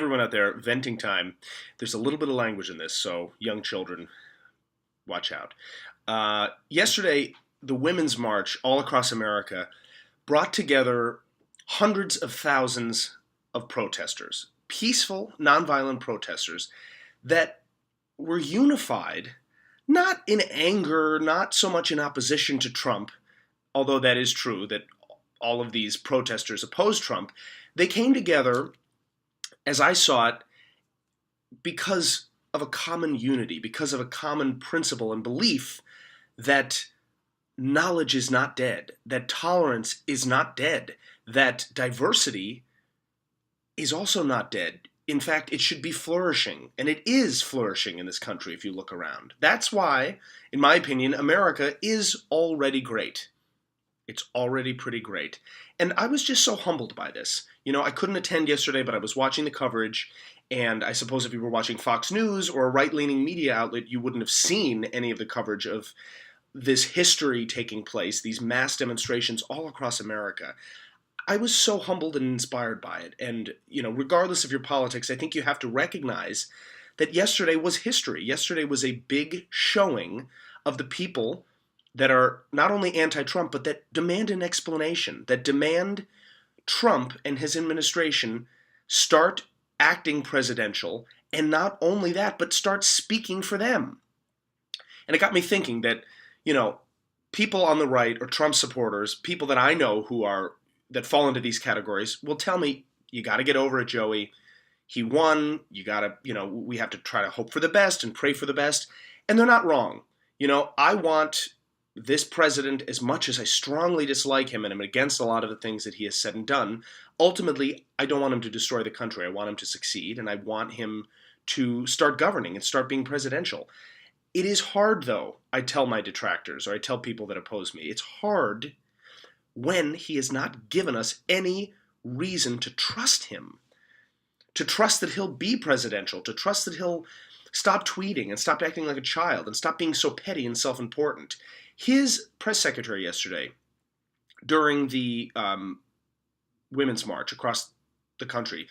everyone out there, venting time. There's a little bit of language in this, so young children, watch out. Yesterday, the Women's March all across America brought together hundreds of thousands of protesters, peaceful, nonviolent protesters that were unified, not in anger, not so much in opposition to Trump, although that is true that all of these protesters oppose Trump. They came together, as I saw it, because of a common unity, because of a common principle and belief that knowledge is not dead, that tolerance is not dead, that diversity is also not dead. In fact, it should be flourishing, and it is flourishing in this country if you look around. That's why, in my opinion, America is already great. It's already pretty great. And I was just so humbled by this. You know, I couldn't attend yesterday, but I was watching the coverage, and I suppose if you were watching Fox News or a right-leaning media outlet, you wouldn't have seen any of the coverage of this history taking place, these mass demonstrations all across America. I was so humbled and inspired by it. And, you know, regardless of your politics, I think you have to recognize that yesterday was history. Yesterday was a big showing of the people that are not only anti-Trump, but that demand an explanation, that demand Trump and his administration start acting presidential, and not only that, but start speaking for them. And it got me thinking that, you know, people on the right or Trump supporters, people that I know that fall into these categories, will tell me, you got to get over it, Joey. He won. You got to, you know, we have to try to hope for the best and pray for the best. And they're not wrong. You know, I want this president, as much as I strongly dislike him and am against a lot of the things that he has said and done, ultimately, I don't want him to destroy the country. I want him to succeed, and I want him to start governing and start being presidential. It is hard, though, I tell my detractors, or I tell people that oppose me, it's hard when he has not given us any reason to trust him, to trust that he'll be presidential, to trust that he'll stop tweeting and stop acting like a child and stop being so petty and self-important. His press secretary yesterday, during the Women's March across the country,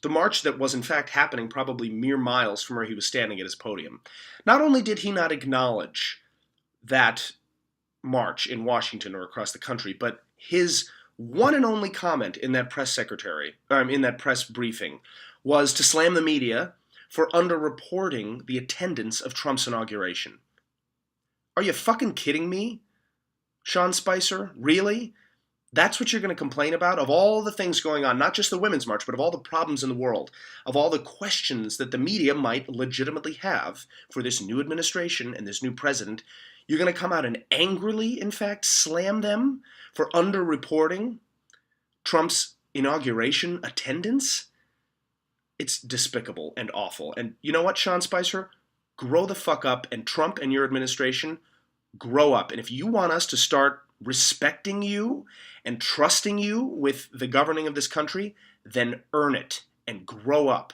the march that was in fact happening probably mere miles from where he was standing at his podium, not only did he not acknowledge that march in Washington or across the country, but his one and only comment in that press briefing was to slam the media for underreporting the attendance of Trump's inauguration. Are you fucking kidding me, Sean Spicer? Really? That's what you're going to complain about? Of all the things going on, not just the Women's March, but of all the problems in the world, of all the questions that the media might legitimately have for this new administration and this new president, you're going to come out and angrily, in fact, slam them for underreporting Trump's inauguration attendance? It's despicable and awful. And you know what, Sean Spicer? Grow the fuck up, and Trump and your administration, grow up. And if you want us to start respecting you and trusting you with the governing of this country, then earn it and grow up.